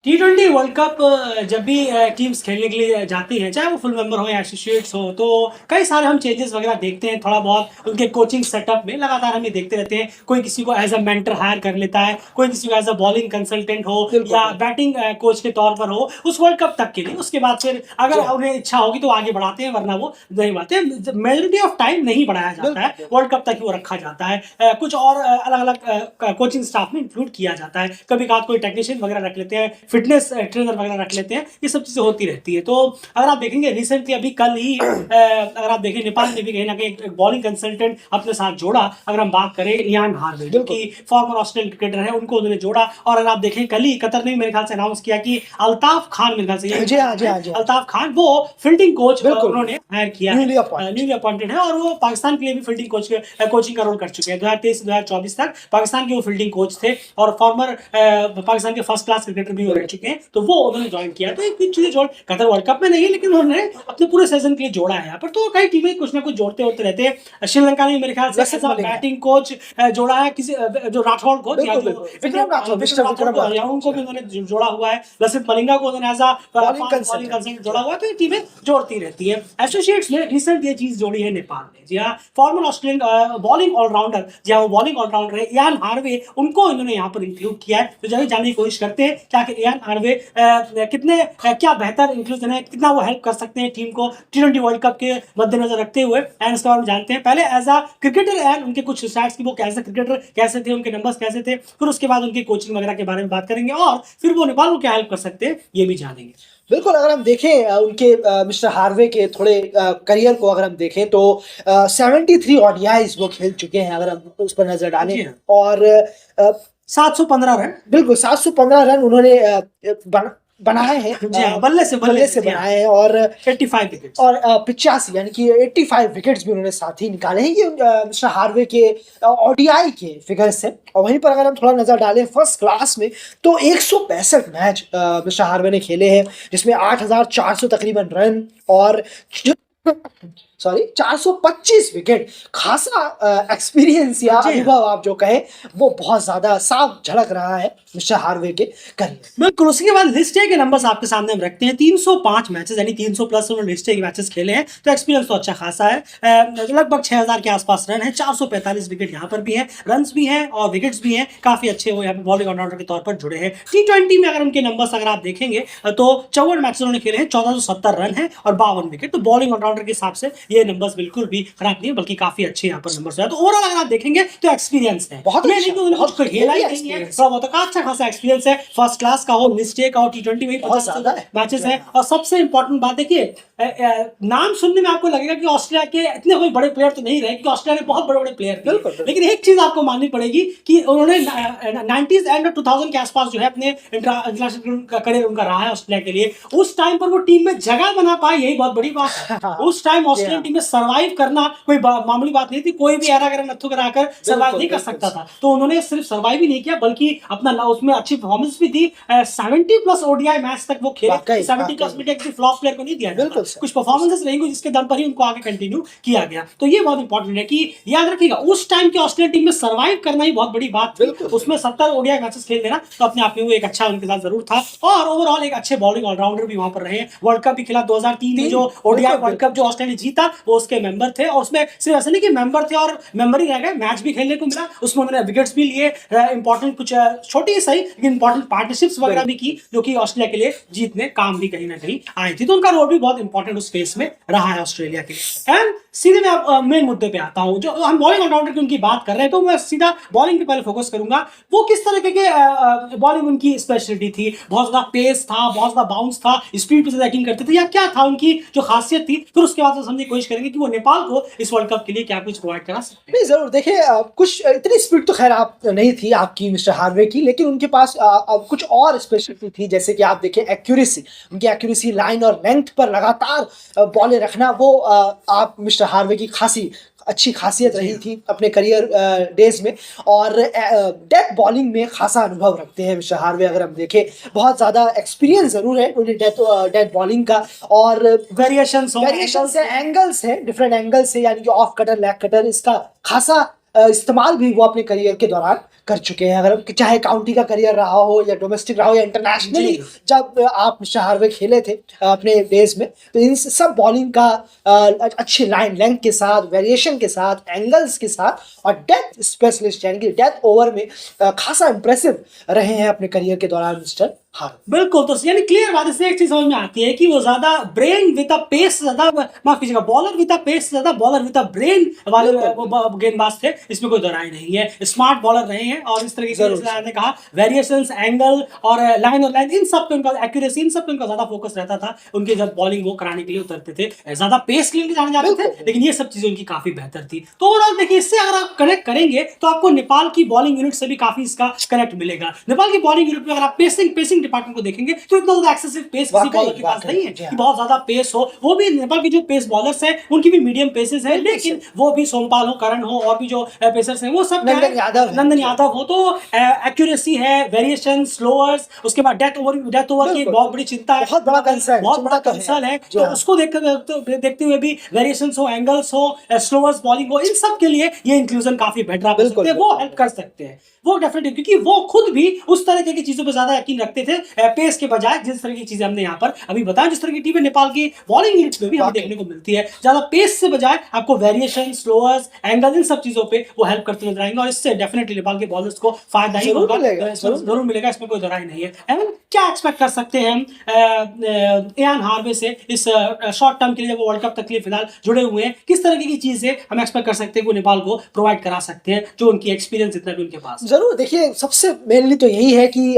T20 world cup जब भी teams खेलने के लिए जाती हैं, चाहे वो फुल मेंबर हो या एसोसिएट्स हो, तो कई सारे हम चेंजेस वगैरह देखते हैं। थोड़ा बहुत उनके कोचिंग सेटअप में लगातार हम ये देखते रहते हैं। कोई किसी को एज अ मेंटर हायर कर लेता है, कोई किसी को एज अ बॉलिंग कंसल्टेंट हो बिल्कुल, या बिल्कुल। बैटिंग कोच के तौर पर हो, उस वर्ल्ड कप तक के लिए। उसके बाद फिर अगर जी हाँ, उन्हें इच्छा होगी तो आगे बढ़ाते हैं, वरना वो नहीं बढ़ाते। मेजोरिटी ऑफ टाइम नहीं बढ़ाया जाता बिल्कुल, है, बिल्कुल। वर्ल्ड कप तक ही वो रखा जाता है। कुछ और अलग अलग कोचिंग स्टाफ में इंक्लूड किया जाता है। कभी कभार कोई टेक्नीशियन वगैरह रख लेते हैं, फिटनेस ट्रेनर वगैरह रख लेते हैं। ये सब चीजें होती रहती है। तो अगर आप देखेंगे रिसेंटली अभी कल ही अगर आप देखें, नेपाल ने भी कहीं ना कहीं एक बॉलिंग कंसल्टेंट अपने साथ जोड़ा। अगर हम बात करें इयान हार्वे, जो बिल्कुल, कि फॉर्मर ऑस्ट्रेलियन क्रिकेटर है, उनको उन्होंने जोड़ा। और अगर आप देखें, कल ही कतर ने भी मेरे ख्याल से अनाउंस किया कि अल्ताफ खान, मेरे ख्याल से यही जी हाँ, जी हाँ, जी हाँ। अल्ताफ खान, वो फील्डिंग कोच बिल्कुल, उन्होंने हायर किया है, न्यूली अपॉइंट। न्यूली अपॉइंटेड है। और वो पाकिस्तान के लिए भी फील्डिंग कोच कोचिंग का रोल कर चुके हैं। 2023 से 2024 तक पाकिस्तान के वो फील्डिंग कोच थे और फॉर्मर पाकिस्तान के फर्स्ट क्लास क्रिकेटर भी हो रह चुके हैं। तो वो उन्होंने ज्वाइन किया। तो एक चीजें जोड़, कतर वर्ल्ड कप में नहीं है, लेकिन उन्होंने अपने पूरे सीजन के लिए जोड़ा है यहाँ पर। तो कई टीमें कुछ ना कुछ जोड़ते होते रहते हैं। श्रीलंका ने मेरे ख्याल से लसित ऐसा मलिंगा। बैटिंग कोच जोड़ा है, किसी जो राठौड़ कोच या बिल्कुल, जो बिल्कुल। विक्रम राठौर, मिस्टर विक्रम या राठौर। उनको भी उन्होंने जोड़ा हुआ है। लसित मलिंगा को उन्होंने as a bowling bowling consultant. Consultant जी जोड़ा हाँ। हुआ है। तो ये टीमें जोड़ती रहती है। एसोसिएट्स ने रिसेंट ये चीज जोड़ी है नेपाल ने। जी हाँ, फॉर्मर ऑस्ट्रेलियन बॉलिंग ऑलराउंडर, जी हाँ, वो बॉलिंग ऑलराउंडर है इयान हार्वे, उनको इन्होंने यहाँ पर इंक्लूड किया है। तो जल्दी जानने की कोशिश करते हैं कि आखिर इयान हार्वे कितने क्या बेहतर इंक्लूजन है, कितना वो हेल्प कर सकते हैं टीम को T20 वर्ल्ड कप के मद्देनजर रखते हुए। एंड इसके बारे में जानते हैं पहले एज अ क्रिकेटर एंड उनके कुछ स्टैट्स की, वो एज अ क्रिकेटर कैसे थे, उनके नंबर्स कैसे थे। फिर उसके बाद उनकी कोचिंग वगैरह के बारे में बात करेंगे और फिर वो नेपाल को क्या हेल्प कर सकते हैं ये भी जानेंगे। बिल्कुल, अगर हम देखें उनके मिस्टर हार्वे के थोड़े करियर को अगर हम देखें तो 73 ओडीआईज़ वो खेल चुके हैं, अगर हम उस पर नज़र डालें। जी हाँ, और 715 रन। बिल्कुल 715 रन उन्होंने बनाए हैं, जी हाँ, बल्ले से बल्ले से जी हाँ, बनाए हैं। और 85 विकेट्स। 85 यानी कि 85 विकेट्स भी उन्होंने साथ ही निकाले हैं। ये मिस्टर हार्वे के ओडीआई के फिगर्स हैं। और वहीं पर अगर हम थोड़ा नजर डालें फर्स्ट क्लास में, तो 165 मैच मिस्टर हार्वे ने खेले हैं, जिसमें 8,400 तकरीबन रन और सॉरी 425 विकेट। खासा एक्सपीरियंस या जी हाँ, अनुभव आप जो कहें, वो बहुत ज्यादा साफ झलक रहा है मिस्टर हार्वे के करियर। बिल्कुल। उसके बाद लिस्ट ए के नंबर्स आपके सामने हम रखते हैं। 305 मैचेस, यानी 300 प्लस उन्होंने लिस्ट ए के मैचेस खेले हैं। तो एक्सपीरियंस तो अच्छा खासा है। लगभग 6000 के आसपास रन है, 445 विकेट यहाँ पर भी है, रन्स भी हैं और विकेट्स भी हैं। काफी अच्छे वो यहाँ पे बॉलिंग ऑलराउंडर के तौर पर जुड़े हैं। T20 में अगर उनके नंबर्स अगर आप देखेंगे तो 54 मैचेस उन्होंने खेले हैं, 1470 रन है और 52 विकेट। तो बॉलिंग ऑलराउंडर के हिसाब से ये नंबर्स बिल्कुल भी खराब नहीं है, बल्कि काफी अच्छे यहाँ पर नंबर्स है। तो ओवरऑल अगर आप देखेंगे तो एक्सपीरियंस है, बहुत ये अच्छा, नहीं कि उन्होंने बहुत कुछ खेला ही heavy नहीं है, experience। थोड़ा बहुत अच्छा खासा एक्सपीरियंस है। फर्स्ट क्लास का हो, लिस्ट ए का हो, T20 में बहुत ज्यादा है। मैचेस है। और सबसे इंपॉर्टेंट बात देखिए, नाम सुनने में आपको लगेगा कि ऑस्ट्रेलिया के इतने कोई बड़े प्लेयर तो नहीं रहे, क्योंकि ऑस्ट्रेलिया में बहुत बड़े बड़े प्लेयर थे। बिल्कुल, बिल्कुल। लेकिन एक चीज आपको माननी पड़ेगी कि उन्होंने 90s एंड 2000 के आसपास जो है अपने इंटरनेशनल का करियर उनका रहा है ऑस्ट्रेलिया के लिए। उस टाइम पर वो टीम में जगह बना पाए, यही बहुत बड़ी बात है। उस टाइम ऑस्ट्रेलियन टीम में सर्वाइव करना कोई मामूली बात नहीं थी। कोई भी एरा वगैरह नत्थु कराकर सर्वाइव नहीं कर सकता था। तो उन्होंने सिर्फ सर्वाइव ही नहीं किया, बल्कि अपना उसमें अच्छी परफॉर्मेंस भी थी। 70 प्लस ओडीआई मैच तक वो खेले। 70 प्लस में किसी फ्लॉप प्लेयर को नहीं दिया जाता। बिल्कुल सर। कुछ परफॉर्मेंसेस रहेंगी जिसके दम पर ही उनको आगे कंटिन्यू किया गया। तो ये बहुत इंपॉर्टेंट है कि याद रखिएगा, उस टाइम की ऑस्ट्रेलियन टीम में सर्वाइव करना ही बहुत बड़ी बात थी। बिल्कुल। उसमें 70 ओडीआई मैचेस खेल देना तो अपने आप में वो एक अच्छा उनके साथ जरूर था। और ओवरऑल एक अच्छे बॉलिंग ऑलराउंडर भी वहां पर रहे। वर्ल्ड कप भी खेला 2003 में, जो ओडीआई वर्ल्ड कप जो ऑस्ट्रेलिया ने जीता, वो उसके मेंबर थे। और उसमें सिर्फ ऐसा नहीं कि मेंबर थे और मेंबर ही रह गए, मैच भी खेलने को मिला। उसमें उन्होंने विकेट्स भी लिए, इंपॉर्टेंट कुछ छोटी सही लेकिन इंपॉर्टेंट पार्टनरशिप्स वगैरह भी की, जो कि ऑस्ट्रेलिया के लिए जीत में काम भी कहीं ना कहीं आई थी। तो उनका रोल भी बहुत इंपॉर्टेंट उस फेस में रहा है ऑस्ट्रेलिया के लिए। एंड सीधे मैं मेन मुद्दे पे आता हूं, जो हम बॉलिंग ऑलराउंडर की उनकी बात कर रहे हैं, तो मैं सीधा बॉलिंग पे पहले फोकस करूंगा। वो किस तरह के बॉलिंग उनकी स्पेशलिटी थी? बहुत ज्यादा पेस था, बहुत ज्यादा बाउंस था, स्पीड पे से बैटिंग करते थे, या क्या था उनकी जो खासियत थी? फिर उसके बाद समझने की कोशिश करेंगे कि वो नेपाल को इस वर्ल्ड कप के लिए क्या कुछ प्रोवाइड करा सकते हैं। नहीं, जरूर देखिए, कुछ इतनी स्पीड तो खैर आप नहीं थी आपकी मिस्टर हार्वे की, लेकिन उनके पास कुछ और स्पेशलिटी थी। जैसे कि आप देखिए एक्यूरेसी, उनकी एक्यूरेसी लाइन और लेंथ पर लगातार बॉलें रखना, वो आप मिस्टर हार्वे की खासी अच्छी खासियत रही थी अपने करियर डेज में। और डेथ बॉलिंग में खासा अनुभव रखते हैं मिस्टर हार्वे। अगर हम देखें, बहुत ज़्यादा एक्सपीरियंस ज़रूर है उन्हें डेथ बॉलिंग का। और वेरिएशंस है, एंगल्स है, डिफरेंट एंगल्स है, यानी कि ऑफ कटर, लेग कटर, इसका खासा इस्तेमाल भी वो अपने करियर के दौरान कर चुके हैं। अगर चाहे काउंटी का करियर रहा हो या डोमेस्टिक रहा हो या इंटरनेशनली, जी। जब आप मिस्टर हार्वे खेले थे अपने डेज में, तो इन सब बॉलिंग का अच्छी लाइन लेंथ के साथ, वेरिएशन के साथ, एंगल्स के साथ और डेथ स्पेशलिस्ट यानी कि डेथ ओवर में खासा इंप्रेसिव रहे हैं अपने करियर के दौरान मिस्टर हार्वे। बिल्कुल, तो यानी क्लियर बात इससे एक चीज समझ में आती है कि वो ज्यादा ब्रेन विद अ पेस ज्यादा, माफ कीजिएगा, बॉलर विद अ पेस ज्यादा बॉलर विद अ ब्रेन वाले गेंदबाज थे, इसमें कोई दोराई नहीं है। स्मार्ट बॉलर रहे हैं और इस तरीके से ने कहा वेरिएशंस, एंगल और लाइन इन सब पे उनका एक्यूरेसी, इन सब पे उनका ज्यादा फोकस रहता था उनके जब बॉलिंग वो कराने के लिए उतरते थे। ज्यादा पेस के लिए जाने जाते थे, लेकिन ये सब चीजें उनकी काफी बेहतर थी। तो ओवरऑल देखिए, इससे अगर आप कनेक्ट करेंगे तो आपको नेपाल की बॉलिंग यूनिट से भी काफी इसका कनेक्ट मिलेगा। नेपाल की बॉलिंग यूनिट में अगर आप पेसिंग डिपार्टमेंट को देखेंगे तो इतना ज्यादा एक्सेसिव पेस किसी बॉलर के पास नहीं है कि बहुत ज्यादा पेस हो। वो भी नेपाल के जो पेस बॉलर्स हैं उनकी भी मीडियम पेसेस है, लेकिन वो भी सोमपाल हो, करण हो और भी जो पेसर्स हैं वो सब नंदन यादव हो, तो एक्यूरेसी है, वेरिएशन, स्लोअर्स, उसके बाद डेथ ओवर की बहुत बड़ी चिंता है, बहुत बड़ा कंसर्न है। तो उसको देखते हुए भी वेरिएशंस हो, एंगल्स हो, स्लोअर्स बॉलिंग हो, इन सब के लिए ये इंक्लूजन काफी बेटर आप सकते हैं, वो हेल्प कर सकते हैं वो डेफिनेटली, क्योंकि वो खुद भी उस तरह की चीजों पर ज्यादा यकीन रखते थे पेस के बजाय। जिस तरह की चीजें हमने यहाँ पर अभी बताया, जिस तरह की टीमें नेपाल की बॉलिंग यूनिट्स में भी हमें देखने को मिलती है, ज्यादा पेस से बजाय आपको वेरिएशन, स्लोअर्स, एंगल, इन सब चीजों पे वो हेल्प करते नजर आएंगे और इससे डेफिनेटली नेपाल के बॉलर्स को फायदा ही होगा, जरूर मिलेगा, इसमें कोई दोराई नहीं है। एवं क्या एक्सपेक्ट कर सकते हैं हम इयान हार्वे से इस शॉर्ट टर्म के लिए, जब वो वर्ल्ड कप तक के लिए फिलहाल जुड़े हुए हैं, किस तरह की चीजें हम एक्सपेक्ट कर सकते हैं वो नेपाल को प्रोवाइड करा सकते हैं, जो उनकी एक्सपीरियंस जितना भी उनके पास। जरूर देखिए, सबसे मेनली तो यही है कि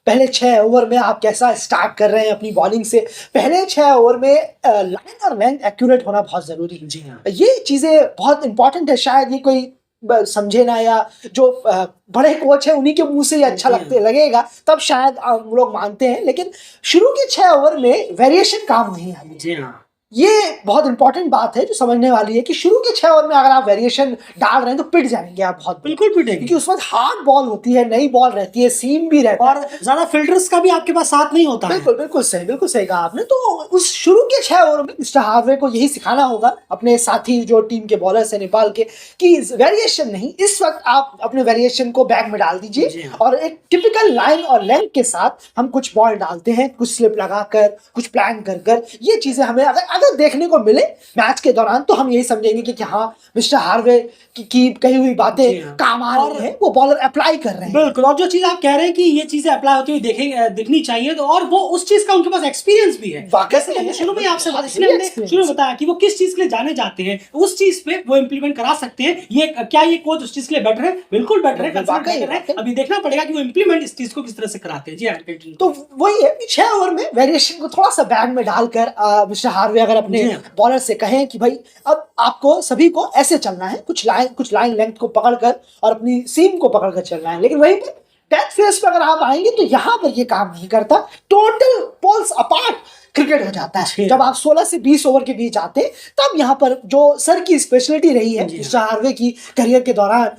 पहले 6 ओवर में आप कैसा स्टार्ट कर रहे हैं अपनी बॉलिंग से। पहले 6 ओवर में लाइन और लेंथ एक्यूरेट होना बहुत जरूरी है। जी हाँ, ये चीजें बहुत इंपॉर्टेंट है। शायद ये कोई समझे ना, या जो बड़े कोच है उन्हीं के मुंह से ये अच्छा लगेगा, तब शायद हम लोग मानते हैं, लेकिन शुरू के 6 ओवर में वेरिएशन काम नहीं आई। जी हाँ, ये बहुत इंपॉर्टेंट बात है जो समझने वाली है कि शुरू के 6 ओवर में अगर आप वेरिएशन डाल रहे हैं तो पिट जाएंगे आप, बहुत बिल्कुल पिटेंगे, क्योंकि उस वक्त हार्ड बॉल होती है, नई बॉल रहती है, सीम भी रहता है और ज्यादा फील्डर्स का भी आपके पास साथ नहीं होता। बिल्कुल सही कहा आपने। तो उस शुरू के 6 ओवर में मिस्टर हार्वे को यही सिखाना होगा अपने साथी जो टीम के बॉलर्स हैं नेपाल के, कि वेरिएशन नहीं, इस वक्त आप अपने वेरिएशन को बैग में डाल दीजिए और एक टिपिकल लाइन और लेंथ के साथ हम कुछ बॉल डालते हैं, कुछ स्लिप लगाकर, कुछ प्लान कर ये चीजें हमें अगर देखने को मिले मैच के दौरान, तो हम यही समझेंगे कि हाँ, मिस्टर हार्वे की कही हुई बातें काम आ रही हैं, वो बॉलर अप्लाई कर रहे हैं। बिल्कुल, और जो चीज आप कह रहे हैं कि ये चीजें अप्लाई होती हुई दिखनी चाहिए, तो और वो उस चीज का उनके पास एक्सपीरियंस भी है। शुरू में आपसे शुरू में बताया कि वो किस चीज के लिए जाने जाते हैं, उस चीज पे वो इंप्लीमेंट करा सकते हैं। ये क्या ये कोच उस चीज के लिए बेटर है? बिल्कुल बेटर है। अभी देखना पड़ेगा कि वो इंप्लीमेंट इस चीज को किस तरह से कराते हैं। जी, तो वही है, 6 ओवर में वेरिएशन को थोड़ा सा बैग में डालकर मिस्टर हार्वे अगर अपने बॉलर से कहें कि भाई अब आपको सभी को ऐसे चलना है, कुछ लाइन लेंथ को पकड़कर और अपनी सीम को पकड़कर चलना है, लेकिन वहीं पे डेथ फेस पे अगर आप आएंगे तो यहाँ पर ये काम नहीं करता, टोटल पोल्स अपार्ट क्रिकेट हो जाता है। जब आप 16 से 20 ओवर के बीच आते हैं, तब यहाँ पर जो सर की स्पेशलिटी रही है मिस्टर हार्वे की करियर के दौरान,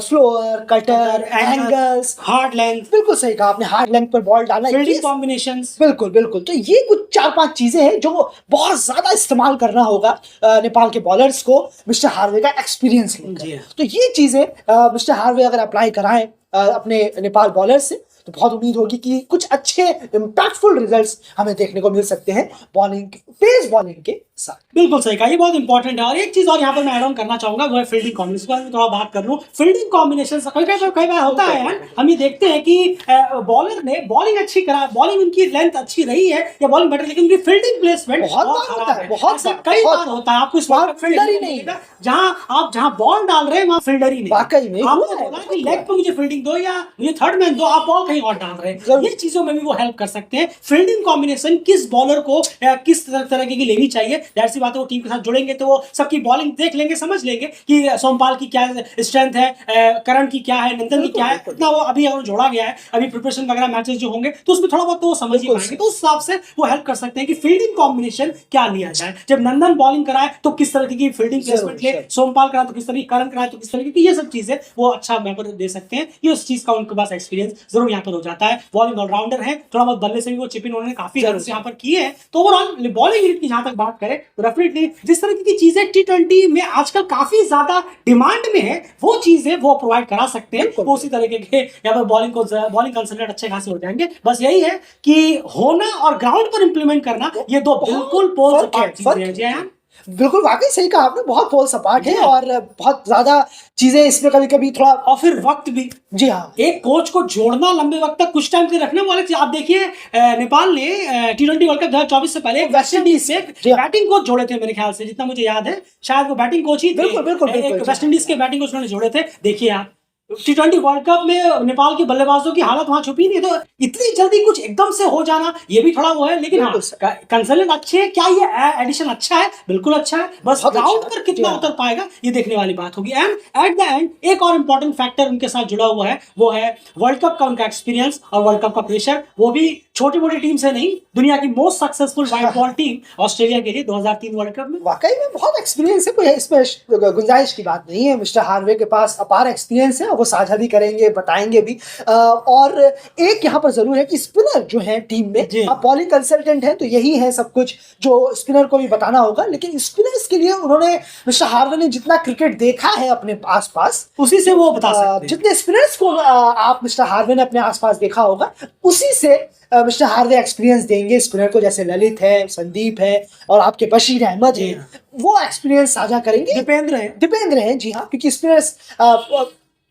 slower, cutter, angles, hard length, बिल्कुल सही कहा आपने, हार्ड लेंथ पर बॉल डालना, फील्डिंग कॉम्बिनेशंस, बिल्कुल। तो ये कुछ 4-5 चीजें हैं जो बहुत ज्यादा इस्तेमाल करना होगा नेपाल के बॉलर्स को मिस्टर हार्वे का एक्सपीरियंस लेकर। तो ये चीजें मिस्टर हार्वे अगर अप्लाई कराएं अपने नेपाल बॉलर्स से, तो बहुत उम्मीद होगी कि कुछ अच्छे इंपैक्टफुल रिजल्ट्स हमें देखने को मिल सकते हैं पेस बॉलिंग के साथ। बिल्कुल सही कहा, ये बहुत इंपॉर्टेंट है। और एक चीज और यहाँ पर मैं ऐड ऑन करना चाहूंगा, वो है फील्डिंग कॉम्बिनेशन। मैं थोड़ा बात कर लूं, फील्डिंग कॉम्बिनेशन कई बार होता है यार, हम ये देखते हैं कि बॉलर ने बॉलिंग अच्छी करा, बॉलिंग उनकी लेंथ अच्छी रही है या बॉलिंग बेटर, लेकिन उनकी फील्डिंग प्लेसमेंट बहुत खराब है। कई बार होता है, आपको इस बार फील्डर ही नहीं, जहां बॉल डाल रहे हैं वहां फील्डर ही नहीं। वाकई में आपको बोला कि लेग पे मुझे फील्डिंग दो या मुझे थर्ड मैन दो, आप बॉल कहीं और डाल रहे हैं। ये चीजों में भी वो हेल्प कर सकते हैं। फील्डिंग कॉम्बिनेशन किस बॉलर को किस तरह की लेनी चाहिए, जाहिर सी बात है वो टीम के साथ जुड़ेंगे तो वो सबकी बॉलिंग देख लेंगे, समझ लेंगे कि सोमपाल की क्या स्ट्रेंथ है, करण की क्या है, नंदन की क्या है, इतना वो अभी और जोड़ा गया है, अभी प्रिपरेशन वगैरह मैचेस जो होंगे तो उसमें थोड़ा बहुत तो वो समझ ही पाएंगे। तो उस हिसाब से वो हेल्प कर सकते हैं कि फील्डिंग कॉम्बिनेशन क्या लिया जाए। जब नंदन बॉलिंग कराए तो किस तरह की फील्डिंग प्लेसमेंट ले, सोमपाल कराए तो किस तरह की, करण कराए तो किस तरह की, ये सब चीजें वो अच्छा मैपर दे सकते हैं। ये उस चीज का उनके पास एक्सपीरियंस जरूर यहाँ यहाँ पर हो जाता है। बॉलिंग ऑलराउंडर है, थोड़ा बहुत बल्ले से भी वो चिप इन उन्होंने काफी रन यहाँ पर किए हैं। तो ओवरऑल बॉलिंग यूनिट की जहां तक बात करें तो डेफिनेटली जिस तरह की चीजें T20 में आजकल काफी ज्यादा डिमांड में है वो चीजें वो प्रोवाइड करा सकते हैं। वो उसी तरीके के यहाँ पर बॉलिंग कंसल्टेंट अच्छे खासे हो जाएंगे। बस यही है कि होना और ग्राउंड पर इंप्लीमेंट करना ये दो बिल्कुल पोल्स अपार्ट चीजें हैं। जी हाँ, बिल्कुल वाकई सही कहा आपने, बहुत पोल्स अपार्ट है और बहुत ज्यादा चीजें इसमें कभी कभी थोड़ा, और फिर वक्त भी। जी हाँ, एक कोच को जोड़ना लंबे वक्त तक कुछ टाइम के रखने वाले थे। आप देखिए नेपाल ने T20 वर्ल्ड कप 2024 से पहले वेस्ट इंडीज से बैटिंग कोच जोड़े थे मेरे ख्याल से, जितना मुझे याद है शायद वो बैटिंग कोच ही थे। एक वेस्ट इंडीज के बैटिंग कोच उन्होंने जोड़े थे। देखिए आप T20 वर्ल्ड कप में नेपाल के बल्लेबाजों की हालत वहां छुपी नहीं है, तो इतनी जल्दी कुछ एकदम से हो जाना ये भी थोड़ा वो है। लेकिन हाँ, कंसल्टेंट अच्छे हैं, क्या ये एडिशन अच्छा है? बिल्कुल अच्छा है, बस ग्राउंड पर कितना उतर पाएगा ये देखने वाली बात होगी। एंड एट द एंड एक और इंपॉर्टेंट फैक्टर उनके साथ जुड़ा हुआ है, वो है वर्ल्ड कप का उनका एक्सपीरियंस और वर्ल्ड कप का प्रेशर। वो भी छोटी मोटी टीम से नहीं, दुनिया की most successful white ball team Australia के लिए 2003 वर्ल्ड कप में। वाकई में बहुत एक्सपीरियंस है, कोई इसमें गुंजाइश की बात नहीं है। मिस्टर हार्वे के पास अपार एक्सपीरियंस है, वो साझा भी करेंगे, बताएंगे भी। और एक यहाँ पर जरूर है कि स्पिनर जो है टीम में, आप बॉलिंग कंसल्टेंट हैं तो यही है सब कुछ जो स्पिनर को भी बताना होगा। लेकिन स्पिनर्स के लिए उन्होंने, मिस्टर हार्वे ने जितना क्रिकेट देखा है अपने आसपास, उसी से वो बता सकते हैं। जितने स्पिनर्स को आप मिस्टर हार्वे ने अपने आसपास देखा होगा, उसी से मिस्टर हार्वे एक्सपीरियंस देंगे स्पिनर को। जैसे ललित है, संदीप है और आपके बशीर अहमद है, वो एक्सपीरियंस साझा करेंगे। दीपेंद्र हैं, जी हाँ, क्योंकि स्पिनर्स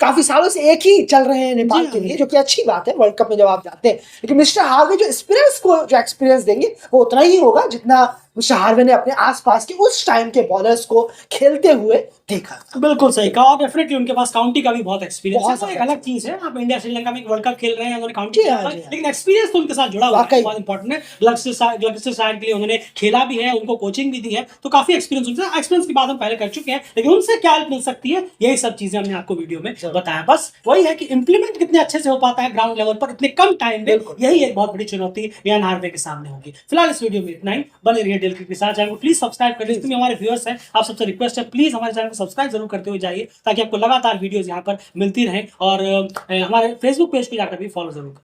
काफी सालों से एक ही चल रहे हैं नेपाल के लिए, जो कि अच्छी बात है वर्ल्ड कप में जब आप जाते हैं। लेकिन मिस्टर हार्वे जो स्पिनर्स को जो एक्सपीरियंस देंगे वो उतना ही होगा जितना मिस्टर हार्वे ने अपने आसपास के उस टाइम के बॉलर्स को खेलते हुए देखा। बिल्कुल सही कहा। और डेफिनेटली उनके पास काउंटी का भी बहुत एक्सपीरियंस है। एक अलग चीज है, आप इंडिया श्रीलंका में एक वर्ल्ड कप खेल रहे हैं, उन्होंने काउंटी किया, लेकिन एक्सपीरियंस तो उनके साथ जुड़ा हुआ है, बहुत इंपॉर्टेंट है। ग्लस्टर साइड के लिए उन्होंने खेला भी है, उनको कोचिंग भी दी है, तो काफी एक्सपीरियंस उनसे। एक्सपीरियंस की बात हम पहले कर चुके हैं, लेकिन उनसे क्या हेल्प मिल सकती है, यही सब चीजें हमने आपको वीडियो में बताया। बस वही है कि इंप्लीमेंट कितने अच्छे से हो पाता है ग्राउंड लेवल पर इतने कम टाइम में, यही एक बहुत बड़ी चुनौती यान हार्वे के सामने होगी। फिलहाल इस वीडियो में इतना ही। बने रहिए डेल क्रिक के साथ। चैनल को प्लीज सब्सक्राइब करें, जितने हमारे व्यूअर्स हैं आप सबसे रिक्वेस्ट है प्लीज हमारे चैनल को सब्सक्राइब जरूर करते हुए जाइए, ताकि आपको लगातार वीडियोस यहाँ पर मिलती रहे। और हमारे फेसबुक पेज पे जाकर भी फॉलो जरूर करें।